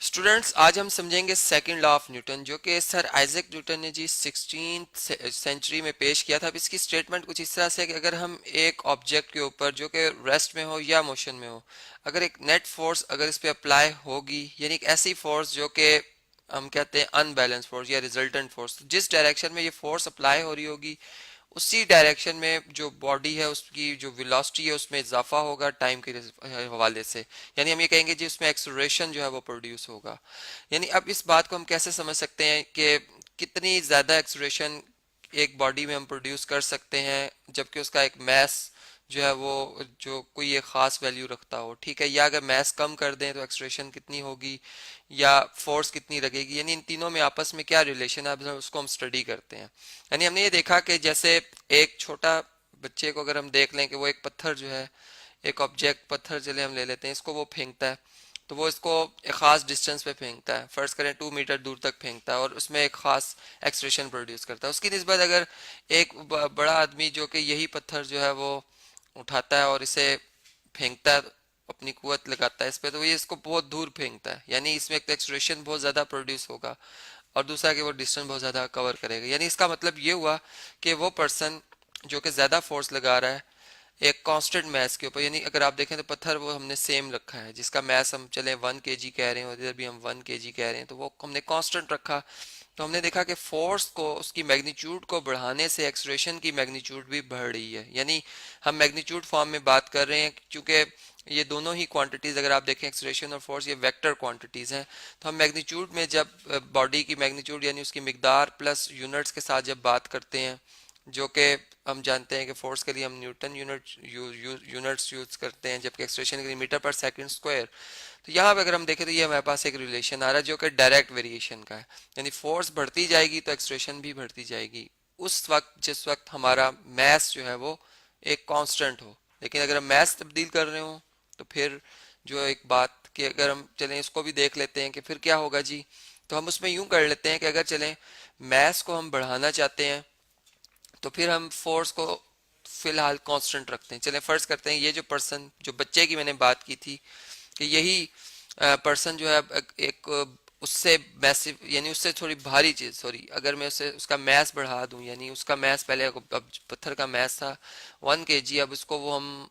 Students, आज हम समझेंगे सेकंड लॉ ऑफ न्यूटन, जो कि सर आइजैक न्यूटन ने जी 16th सेंचुरी में पेश किया था। अब इसकी स्टेटमेंट कुछ इस तरह से है कि अगर हम एक ऑब्जेक्ट के ऊपर जो कि रेस्ट में हो या मोशन में हो, अगर एक नेट फोर्स अगर इस पे अप्लाई होगी, यानी एक ऐसी फोर्स जो कि हम कहते हैं अनबैलेंस फोर्स या रिजल्टेंट फोर्स, तो जिस डायरेक्शन में ये फोर्स अप्लाई हो रही होगी उसी डायरेक्शन में जो बॉडी है उसकी जो वेलोसिटी है उसमें इजाफा होगा टाइम के हवाले से। यानी हम ये कहेंगे जी उसमें एक्सेलरेशन जो है वो प्रोड्यूस होगा। यानी अब इस बात को हम कैसे समझ सकते हैं कि कितनी ज़्यादा एक्सेलरेशन एक बॉडी में हम प्रोड्यूस कर सकते हैं जबकि उसका एक मास जो है वो जो कोई एक ख़ास वैल्यू रखता हो, ठीक है। या अगर मास कम कर दें तो एक्सेलरेशन कितनी होगी या फोर्स कितनी लगेगी, यानी इन तीनों में आपस में क्या रिलेशन है, अब उसको हम स्टडी करते हैं। यानी हमने ये देखा कि जैसे एक छोटा बच्चे को अगर हम देख लें कि वो एक पत्थर जो है, एक ऑब्जेक्ट पत्थर चले हम ले लेते हैं, इसको वो फेंकता है, तो वो इसको एक ख़ास डिस्टेंस पे फेंकता है, फर्ज करें 2 मीटर दूर तक फेंकता है और उसमें एक ख़ास एक्सप्रेशन प्रोड्यूस करता है। उसकी निस्बत अगर एक बड़ा आदमी जो कि यही पत्थर जो है वो उठाता है और इसे फेंकता है, अपनी कुवत लगाता है इस पे, तो ये इसको बहुत दूर फेंकता है, यानी इसमें एक तो एक्सप्रेशन बहुत ज़्यादा प्रोड्यूस होगा और दूसरा कि वो डिस्टेंस बहुत ज़्यादा कवर करेगा। यानी इसका मतलब ये हुआ कि वो पर्सन जो कि ज़्यादा फोर्स लगा रहा है एक कांस्टेंट मैस के ऊपर, यानी अगर आप देखें तो पत्थर वो हमने सेम रखा है, जिसका मैस हम चले 1 kg कह रहे हैं और इधर भी हम 1 kg कह रहे हैं, तो वो हमने कांस्टेंट रखा। तो हमने देखा कि फोर्स को उसकी मैग्नीट्यूड को बढ़ाने से एक्सलेरेशन की मैग्नीट्यूड भी बढ़ रही है। यानी हम मैग्नीट्यूड फॉर्म में बात कर रहे हैं क्योंकि ये दोनों ही क्वांटिटीज अगर आप देखें एक्सलेरेशन और फोर्स ये वेक्टर क्वांटिटीज हैं। तो हम मैग्नीट्यूड में जब बॉडी की मैग्नीट्यूड यानी उसकी मिकदार प्लस यूनिट्स के साथ जब बात करते हैं, जो कि हम जानते हैं कि फोर्स के लिए हम न्यूटन यूनिट्स यूज करते हैं जबकि एक्सलेरेशन के लिए मीटर पर सेकंड स्क्वायर। तो यहाँ पे अगर हम देखें तो ये हमारे पास एक रिलेशन आ रहा है जो कि डायरेक्ट वेरिएशन का है। यानी फोर्स बढ़ती जाएगी तो एक्सलेरेशन भी बढ़ती जाएगी उस वक्त जिस वक्त हमारा मास जो है वो एक कांस्टेंट हो। लेकिन अगर हम मास तब्दील कर रहे हो तो फिर जो एक बात कि अगर हम चलें इसको भी देख लेते हैं कि फिर क्या होगा जी। तो हम उसमें यूं कर लेते हैं कि अगर चलें मास को हम बढ़ाना चाहते हैं तो फिर हम फोर्स को फिलहाल कांस्टेंट रखते हैं। चलें फर्ज करते हैं ये जो पर्सन जो बच्चे की मैंने बात की थी कि यही पर्सन जो है एक उससे मैसिव यानी उससे थोड़ी भारी चीज, सॉरी, अगर मैं उसे उसका मैस बढ़ा दूं, यानी उसका मैस पहले अब पत्थर का मैस था 1 kg, अब उसको वो हम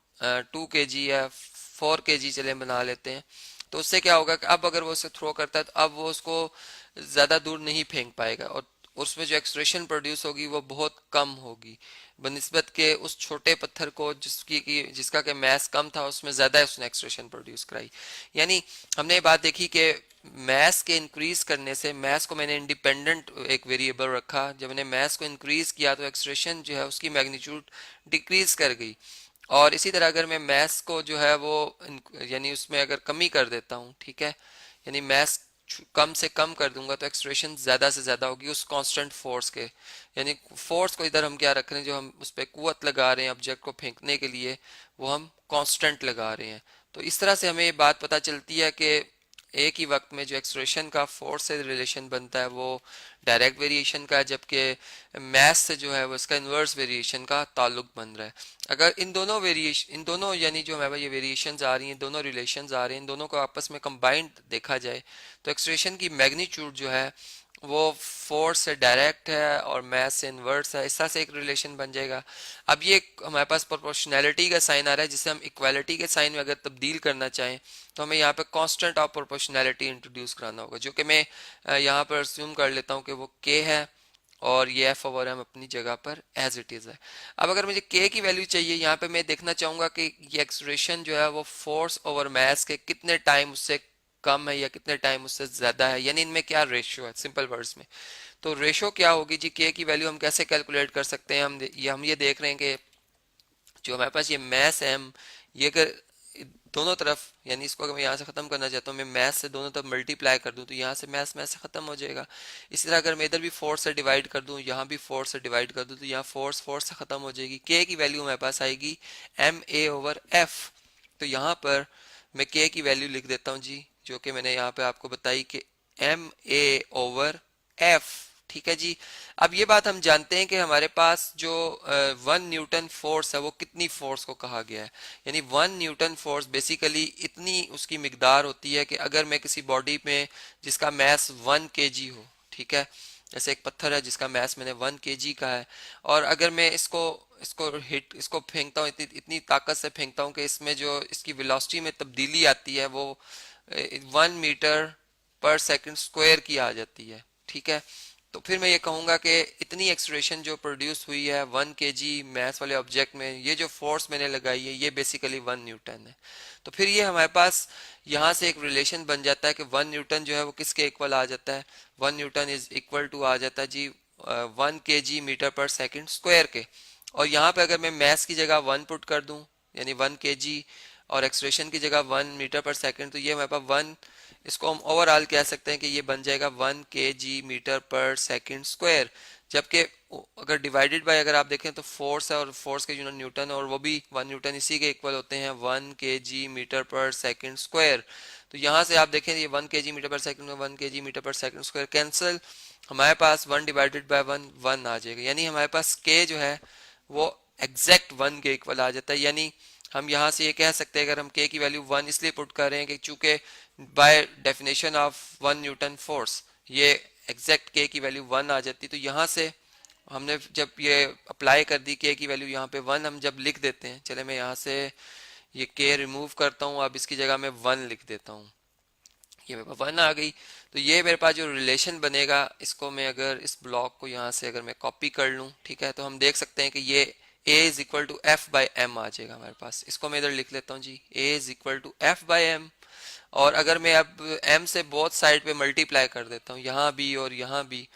2 kg या 4 kg चले बना लेते हैं। तो उससे क्या होगा कि अब अगर वो उसे थ्रो करता है तो अब वो उसको ज्यादा दूर नहीं फेंक पाएगा और उसमें जो एक्सप्रेशन प्रोड्यूस होगी वो बहुत कम होगी बनिस्बत के उस छोटे पत्थर को जिसका के मैस कम था उसमें ज्यादा उसने एक्सप्रेशन प्रोड्यूस कराई। यानी हमने ये बात देखी कि मैस के इंक्रीज करने से, मैस को मैंने इंडिपेंडेंट एक वेरिएबल रखा, जब मैंने मैस को इंक्रीज किया तो एक्सप्रेशन जो है उसकी मैग्नीट्यूड डिक्रीज कर गई। और इसी तरह अगर मैं मैस को जो है वो यानी उसमें अगर कमी कर देता हूँ, ठीक है, यानी मैस कम से कम कर दूंगा तो एक्सप्रेशन ज्यादा से ज्यादा होगी उस कांस्टेंट फोर्स के। यानी फोर्स को इधर हम क्या रख रहे हैं, जो हम उस पर कुवत लगा रहे हैं ऑब्जेक्ट को फेंकने के लिए, वो हम कांस्टेंट लगा रहे हैं। तो इस तरह से हमें ये बात पता चलती है कि एक ही वक्त में जो एक्सप्रेशन का फोर्स से रिलेशन बनता है वो डायरेक्ट वेरिएशन का है, जबकि मैथ से जो है वो इसका इन्वर्स वेरिएशन का ताल्लुक बन रहा है। अगर इन दोनों यानी जो हमारे ये वेरिएशंस आ रही हैं, दोनों रिलेशंस आ रहे हैं, इन दोनों को आपस में कंबाइंड देखा जाए तो एक्सप्रेशन की मैग्नीट्यूड जो है वो फोर्स से डायरेक्ट है और मैथ से इन्वर्स है, इस तरह से एक रिलेशन बन जाएगा। अब ये हमारे पास प्रोपोर्शनैलिटी का साइन आ रहा है जिसे हम इक्वालिटी के साइन में अगर तब्दील करना चाहें तो हमें यहाँ पे कांस्टेंट ऑफ प्रोपोर्शनैलिटी इंट्रोड्यूस कराना होगा, जो कि मैं यहाँ पर अस्यूम कर लेता हूँ कि वो के है और ये एफ ओवर एम अपनी जगह पर एज इट इज है। अब अगर मुझे के की वैल्यू चाहिए, यहाँ पे मैं देखना चाहूंगा कि ये एक्सप्रेशन जो है वो फोर्स ओवर मास के कितने टाइम उससे कम है या कितने टाइम उससे ज्यादा है, यानी इनमें क्या रेशियो है सिंपल वर्ड्स में। तो रेशियो क्या होगी जी, के की वैल्यू हम कैसे कैलकुलेट कर सकते हैं, हम ये देख रहे हैं कि जो हमारे पास ये मैस है, ये अगर दोनों तरफ, यानी इसको अगर मैं यहाँ से खत्म करना चाहता हूँ, मैं मैथ से दोनों तरफ मल्टीप्लाई कर दूँ तो यहाँ से मैथ मैथ से खत्म हो जाएगा। इसी तरह अगर मैं इधर भी फोर्स से डिवाइड कर दूँ, यहाँ भी फोर्स से डिवाइड कर दूँ, तो यहाँ फोर्स फोर्स से खत्म हो जाएगी। के की वैल्यू हमारे पास आएगी एम ए ओवर एफ। तो यहाँ पर मैं के की वैल्यू लिख देता हूँ जी, जो कि मैंने यहाँ पे आपको बताई कि एम ए ओवर एफ ठीक है जी। अब ये बात हम जानते हैं कि हमारे पास जो 1 न्यूटन फोर्स है वो कितनी फोर्स को कहा गया है। यानी 1 न्यूटन फोर्स बेसिकली इतनी उसकी मिकदार होती है कि अगर मैं किसी बॉडी में जिसका मैस 1 kg हो, ठीक है, जैसे एक पत्थर है जिसका मैस मैंने 1 kg का है, और अगर मैं इसको इसको फेंकता हूँ, इतनी इतनी ताकत से फेंकता हूँ कि इसमें जो इसकी वेलोसिटी में तब्दीली आती है वो 1 मीटर पर सेकंड स्क्वायर की आ जाती है, ठीक है। तो फिर मैं ये कहूंगा कि इतनी एक्सलेरेशन जो प्रोड्यूस हुई है 1 kg मैथ वाले ऑब्जेक्ट में, ये जो फोर्स मैंने लगाई है ये बेसिकली 1 न्यूटन है। तो फिर ये हमारे पास यहाँ से एक रिलेशन बन जाता है कि 1 न्यूटन जो है वो किसके इक्वल आ जाता है, 1 न्यूटन इज इक्वल टू आ जाता है जी 1 kg मीटर पर सेकंड स्क्वायर के। और यहाँ पे अगर मैं मैथ की जगह 1 पुट कर दूं, यानी 1 kg, और एक्सलेरेशन की जगह 1 मीटर पर सेकंड, तो ये हमारे पास 1, इसको हम ओवरऑल कह सकते हैं कि ये बन जाएगा 1 kg मीटर पर सेकंड स्क्वायर। जबकि अगर डिवाइडेड बाय अगर आप देखें तो फोर्स है, और फोर्स के यूनिट न्यूटन है, और वो भी 1 न्यूटन इसी के इक्वल होते हैं 1 kg मीटर पर सेकंड स्क्वायर। तो यहाँ से आप देखें ये 1 kg मीटर पर सेकंड में 1 kg मीटर पर सेकंड स्क्वायर कैंसिल, हमारे पास 1/1 आ जाएगा। यानी हमारे पास k जो है वो एग्जैक्ट 1 के इक्वल आ जाता है। यानी हम यहाँ से ये कह सकते हैं, अगर हम k की वैल्यू 1 इसलिए पुट कर रहे हैं कि चूंकि by definition of 1 Newton force ये एग्जैक्ट k की वैल्यू 1 आ जाती। तो यहाँ से हमने जब ये अप्लाई कर दी k की वैल्यू यहाँ पे 1 हम जब लिख देते हैं, चले मैं यहाँ से ये k रिमूव करता हूँ, अब इसकी जगह मैं 1 लिख देता हूँ, ये मेरे पास 1 आ गई। तो ये मेरे पास जो रिलेशन बनेगा, इसको मैं अगर इस ब्लॉक को यहाँ से अगर मैं कॉपी कर लूँ, ठीक है, तो हम देख सकते हैं कि ये a is equal to F by M आ जाएगा हमारे पास। इसको मैं इधर लिख लेता हूँ जी, a is equal to F by M. और अगर मैं अब m से बोथ साइड पे मल्टीप्लाई कर देता हूँ, यहाँ भी और यहाँ भी,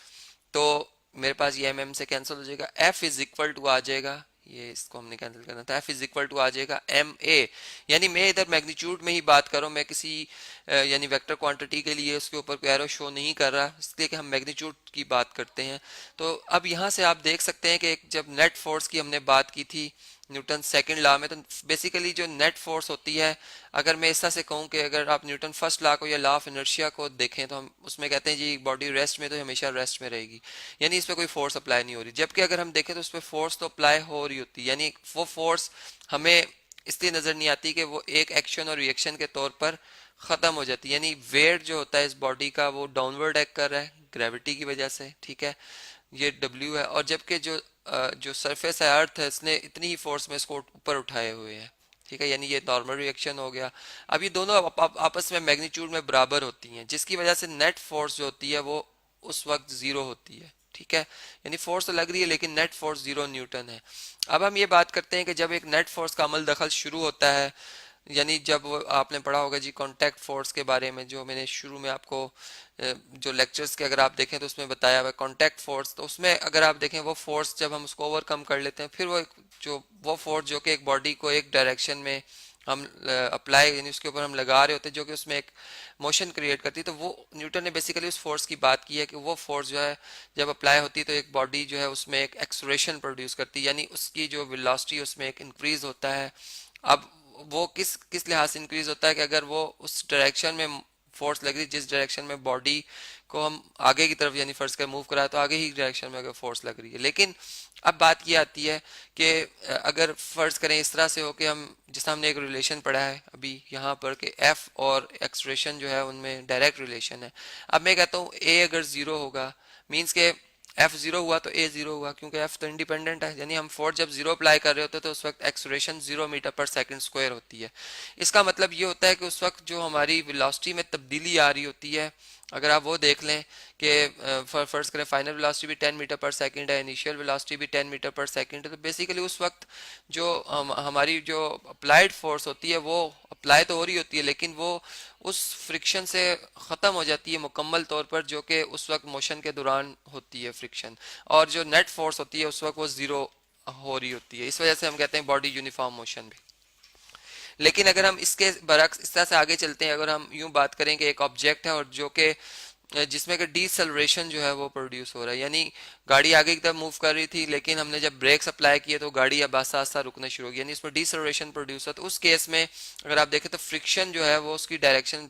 तो मेरे पास ये m से कैंसिल हो जाएगा, f इज इक्वल टू आ जाएगा, ये इसको हमने कैंसिल करना था, f इज इक्वल टू आ जाएगा एम ए। यानी मैं इधर मैग्नीट्यूड में ही बात कर रहा हूँ, मैं किसी यानी वेक्टर क्वांटिटी के लिए उसके ऊपर कोई एरो शो नहीं कर रहा, इसलिए कि हम मैग्नीट्यूड की बात करते हैं। तो अब यहाँ से आप देख सकते हैं कि जब नेट फोर्स की हमने बात की थी न्यूटन सेकंड लॉ में, तो बेसिकली जो नेट फोर्स होती है, अगर मैं इस तरह से कहूँ कि अगर आप न्यूटन फर्स्ट लॉ को या लॉ ऑफ इनर्शिया को देखें तो हम उसमें कहते हैं जी बॉडी रेस्ट में तो हमेशा रेस्ट में रहेगी, यानी इस पर कोई फोर्स अप्लाई नहीं हो रही। जबकि अगर हम देखें तो उस पर फोर्स तो अप्लाई हो रही होती है, यानी वो फोर्स हमें इसलिए नजर नहीं आती कि वो एक एक्शन और रिएक्शन के तौर पर खत्म हो जाती है। यानी वेट जो होता है इस बॉडी का वो डाउनवर्ड एक्ट कर रहा है ग्रेविटी की वजह से, ठीक है, ये W है। और जबकि जो सरफेस है अर्थ है, इसने इतनी ही फोर्स में इसको ऊपर उठाए हुए है, ठीक है, यानी ये नॉर्मल रिएक्शन हो गया। अब ये दोनों आपस में मैग्नीट्यूड में बराबर होती हैं, जिसकी वजह से नेट फोर्स जो होती है वो उस वक्त जीरो होती है, ठीक है। यानी फोर्स तो लग रही है लेकिन नेट फोर्स 0 न्यूटन है। अब हम ये बात करते हैं कि जब एक नेट फोर्स का अमल दखल शुरू होता है, यानी जब आपने पढ़ा होगा जी कांटेक्ट फोर्स के बारे में, जो मैंने शुरू में आपको जो लेक्चर्स के अगर आप देखें तो उसमें बताया हुआ कांटेक्ट फोर्स, तो उसमें अगर आप देखें वो फोर्स जब हम उसको ओवरकम कर लेते हैं, फिर वो फोर्स जो कि एक बॉडी को एक डायरेक्शन में हम अप्लाई यानी उसके ऊपर हम लगा रहे होते हैं, जो कि उसमें एक मोशन क्रिएट करती है, तो वो न्यूटन ने बेसिकली उस फोर्स की बात की है कि वो फोर्स जो है जब अप्लाई होती है तो एक बॉडी जो है उसमें एक एक्सलेरेशन प्रोड्यूस करती है, यानी उसकी जो वेलोसिटी उसमें एक इंक्रीज होता है। अब वो किस किस लिहाज से इंक्रीज होता है कि अगर वो उस डायरेक्शन में फोर्स लग रही है जिस डायरेक्शन में बॉडी को हम आगे की तरफ यानी फर्ज कर मूव करा तो आगे ही डायरेक्शन में अगर फोर्स लग रही है। लेकिन अब बात ये आती है कि अगर फर्ज करें इस तरह से हो कि हम जिस हमने एक रिलेशन पढ़ा है अभी यहाँ पर कि एफ और एक्सलेरेशन जो है उनमें डायरेक्ट रिलेशन है। अब मैं कहता हूँ ए अगर जीरो होगा मीन्स के एफ जीरो हुआ तो ए जीरो हुआ, क्योंकि एफ तो इंडिपेंडेंट है, यानी हम फोर्स जब जीरो अप्लाई कर रहे होते हैं तो उस वक्त एक्सलेरेशन 0 मीटर पर सेकंड स्क्वायर होती है। इसका मतलब ये होता है कि उस वक्त जो हमारी वेलोसिटी में तब्दीली आ रही होती है, अगर आप वो देख लें कि फर्स्ट करें फाइनल वेलोसिटी भी 10 मीटर पर सेकंड है, इनिशियल वेलोसिटी भी 10 मीटर पर सेकंड है, तो बेसिकली उस वक्त जो हमारी जो अप्लाइड फोर्स होती है वो अप्लाई तो हो रही होती है लेकिन वो उस फ्रिक्शन से ख़त्म हो जाती है मुकम्मल तौर पर, जो कि उस वक्त मोशन के दौरान होती है फ्रिक्शन, और जो नेट फोर्स होती है उस वक्त वो ज़ीरो हो रही होती है। इस वजह से हम कहते हैं बॉडी यूनिफॉर्म मोशन भी। लेकिन अगर हम इसके बरक्स इस तरह से आगे चलते हैं, अगर हम यूं बात करें कि एक ऑब्जेक्ट है और जो कि जिसमें कि डीसेलरेशन जो है वो प्रोड्यूस हो रहा है, यानी गाड़ी आगे की तरफ मूव कर रही थी लेकिन हमने जब ब्रेक्स अप्लाई किए तो गाड़ी अब आस्ता आस्ता रुकना शुरू हो गई, यानी इसमें डीसेलरेशन प्रोड्यूस हो। तो उस केस में अगर आप देखें तो फ्रिक्शन जो है वो उसकी डायरेक्शन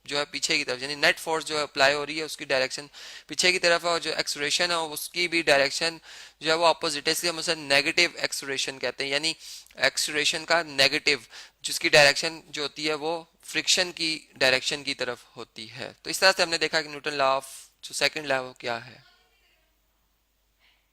जो है पीछे की तरफ, यानी नेट फोर्स जो अप्लाई हो रही है उसकी डायरेक्शन पीछे की तरफ है, और जो एक्सलेरेशन है उसकी भी डायरेक्शन जो है वो अपोजिट है, इसलिए हम उसे नेगेटिव एक्सलेरेशन कहते हैं, यानी एक्सलेरेशन का नेगेटिव जिसकी डायरेक्शन जो होती है वो फ्रिक्शन की डायरेक्शन की तरफ होती है। तो इस तरह से हमने देखा कि न्यूटन लॉ ऑफ जो सेकंड लॉ है वो क्या है।